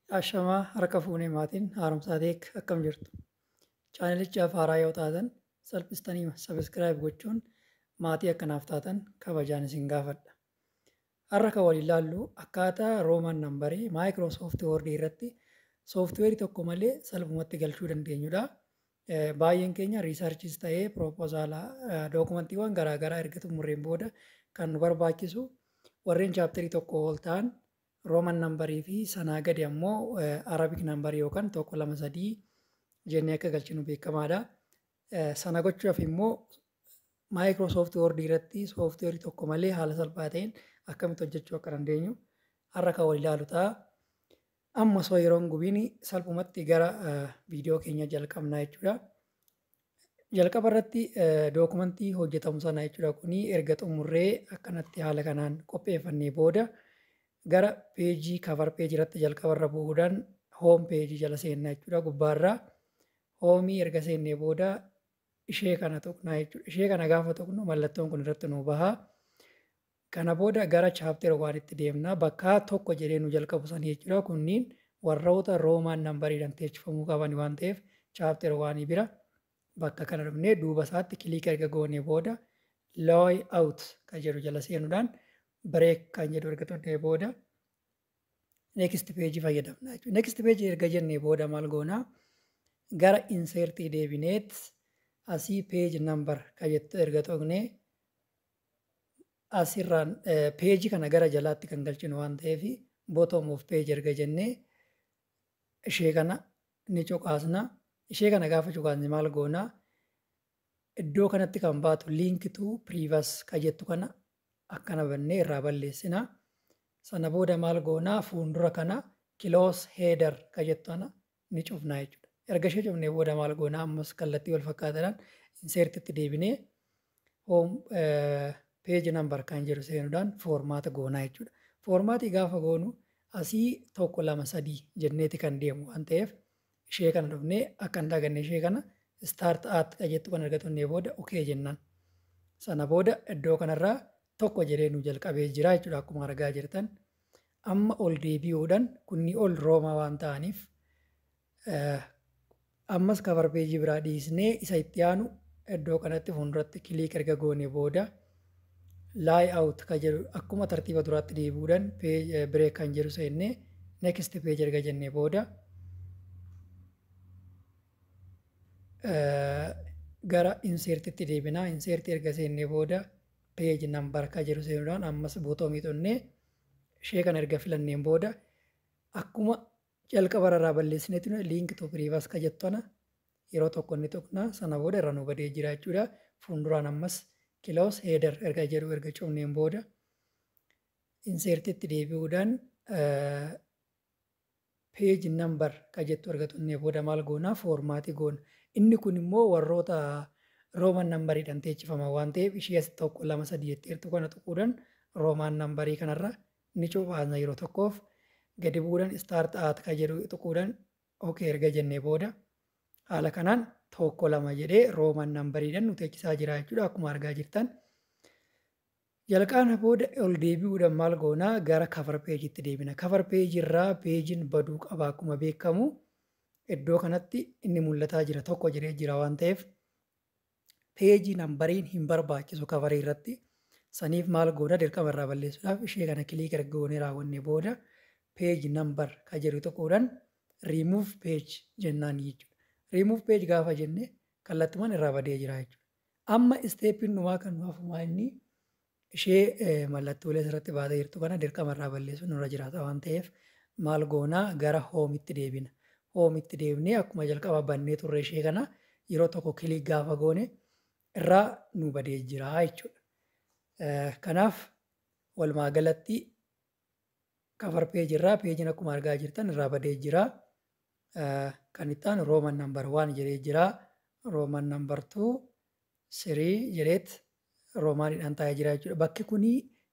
Ashamaa harka fuunee maatiin haaromsaa teek akkam jirtu. Chaanalichaaf haaraa yoo taatan salphistanii sabiskiraayib gochuun maatii akkanaaf taatan kabajaan isin gaafadha. Har'a kan wal ilaallu akkaataa roomaan nambarii maayikiroosooftii woordii irratti sooftiweerii tokko malee salphumatti galchuu dandeenyudha. Baay'een keenya riisarchis ta'ee piroopoozaalaa dookumantiiwwan garaagaraa erga xumurreen booda kan nu barbaachisu warreen chaapterii tokko ol ta'an rooman nambarii fi sanaa gadi ammoo arabik nambarii yookaan tokko lama sadii jennee akka galchinu beekamaadha. Sana gochuudhaaf immoo maayikiroosooftii woordii irratti sooftiweerii tokko malee haala salphaa ta'een akkamitti hojjechuu akka dandeenyu har'a kan wal ilaalu ta'a. Amma osoo yeroon gubiin salphumatti gara viidiyoo keenya jalqabnaa jechuudha. Jalqaba irratti dookumantii hojjetamu sana jechuudha kuni erga xumurree akkanatti haala kanaan qopheeffannee booda gara peejii kafar peejii irratti jalqaba irra bu'uudhaan hoom peejii jala seennaa jechuudha. Gubbaarraa hoomii erga seennee booda ishee kana tuqnaa jechuudha. Ishee kana gaafa tuqnu mallattoon kun irratti nu bahaa. Kana booda gara chaaptera waanitti deemnaa bakka tokko jedhee nu jalqabu sanii jechuudha. Kunniin warroota roomaan nambariidhaan teechifamuu qaban waan ta'eef chaaptera waanii bira bakka kana dhufnee duuba isaatti kiliika erga goonee booda looy awut kan jedhu jala seenuudhaan bireek kan jedhu erga tuqnee booda neekist peejii fayyadamna jechuudha. Neekist peejii erga jennee booda maal goonaa gara insertii deebineet asii peeji nambar kan jettu erga tuqnee asirraan peejii kana gara jalaatti kan galchinu waan ta'eef bottom of page erga jennee ishee kana ni cuqaasna. Ishee kana gaafa cuqaasne maal goonaa iddoo kanatti kan baatu link to previous kan jettu kana akkana bannee irraa balleessina. Sana booda maal goonaa fuuldura kana close header kan jettu kana ni cufnaa jechuudha. Erga ishee cufnee booda maal goonaa ammas kallattii wal fakkaataadhaan insertitti deebinee home peeji nambar kan jedhu seenuudhaan foormaata goonaa jechuudha. Foormaatii gaafa goonu asii tokko lama sadii jenneeti kan deemu waan ta'eef ishee kana dhufnee akka hin daganne ishee kana start at kan jettu kan argatannee booda okee jennaan. Sana booda iddoo kanarraa tokko jedhee nu jalqabee jira jechuudha akkuma argaa jirtan. Amma ol deebi'uudhaan kunni ol roomaa waan ta'aniif ammas kafar peejii biraa dhiisnee isa itti aanu iddoo kanatti fuulduratti kiliik erga goonee booda laay awut kan jedhu akkuma tartiiba duraatti deebi'uudhaan bireek kan jedhu seennee neekist peejii erga jennee booda gara insertitti deebinaa. Insertii erga seennee booda peeji nambar kan jedhu seenuudhaan ammas bootomii tunnee ishee kana erga filanneen booda akkuma jalqaba irraa balleessinetti link to previous kan jettu kana yeroo tokko inni tuqnaa. Sana booda irra nu badee jira jechuudha. Fuulduraan ammas close header erga jedhu erga cufneen booda insertitti deebi'uudhaan peeji nambar kan jettu erga tuqnee booda maal goonaa foormaatii goona. Inni kun immoo warroota rooman nambariidhaan teechifama waan ta'eef ishee as tokko lama sadii jetteertu kana tuquudhaan roomaan nambarii kanarra ni cufaasna yeroo tokkoof gadi bu'uudhaan start at kan jedhu tuquudhaan okee erga jennee booda haala kanaan tokko lama jedhee rooman nambariidhaan nu teechisaa jira jechuudha akkuma argaa jirtan. Jalqabna booda ol deebi'uudhaan maal goonaa gara kafar peejiitti deebina. Kafar peejii irraa peejiin baduu qaba akkuma beekamu iddoo kanatti inni mul'ataa jira tokko jedhee jira waan ta'eef peejii nambariin hin barbaachisu kafarii irratti. Saniif maal goona dirqama irraa balleessuudhaaf ishee kana kiliik erga goonee raawwannee booda peeji nambar kan jedhu tuquudhaan remove page jennaan jechuudha. Remove page gaafa jenne kallattumaan irraa badee jira jechuudha. Amma isteeppiin numaa kan nuuf inni ishee mallattoolee asirratti baatee jirtu kana dirqama irraa balleessuun nurra jiraata waan ta'eef maal goonaa gara hoomitti deebina. Hoomitti deebinee akkuma jalqaba bannee turre ishee kana yeroo tokko kiliik gaafa goone irraa nu badee jira jechuudha. Kanaaf walumaa galatti kafar peejii irraa peejiin akkuma argaa jirtan irraa badee jira. Kan itti aanu rooman nambar 1 jedhee jira. Rooman nambar 2 3 jedheet roomaaniidhaan taa'ee jira jechuudha. Bakki kuni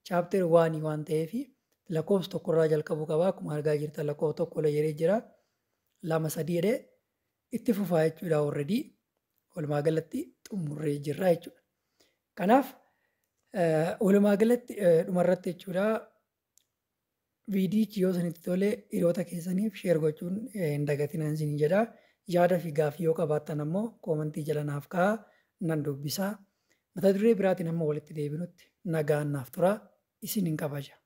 chaapter 1 waan ta'eef lakkoofsa tokkorraa jalqabuu qaba. Akkuma argaa jirtan lakkoofsa tokko jedhee jira. 2 3 jedhee itti fufaa jechuudha already. Walumaa galatti xumurree jirra jechuudha. Kanaaf walumaa galatti dhumarratti jechuudha Viidiyichi yoo isinitti tole hiriyoota keessaniif sheer gochuun hin dagatinaa isiniin jedha. Yaada fi gaaffii yoo qabaattan ammoo koomentii jala naaf kaa'aa nan dubbisaa. Mata duree biraatiin amma walitti deebinutti nagaan naaf turaa. Isin hin kabaja.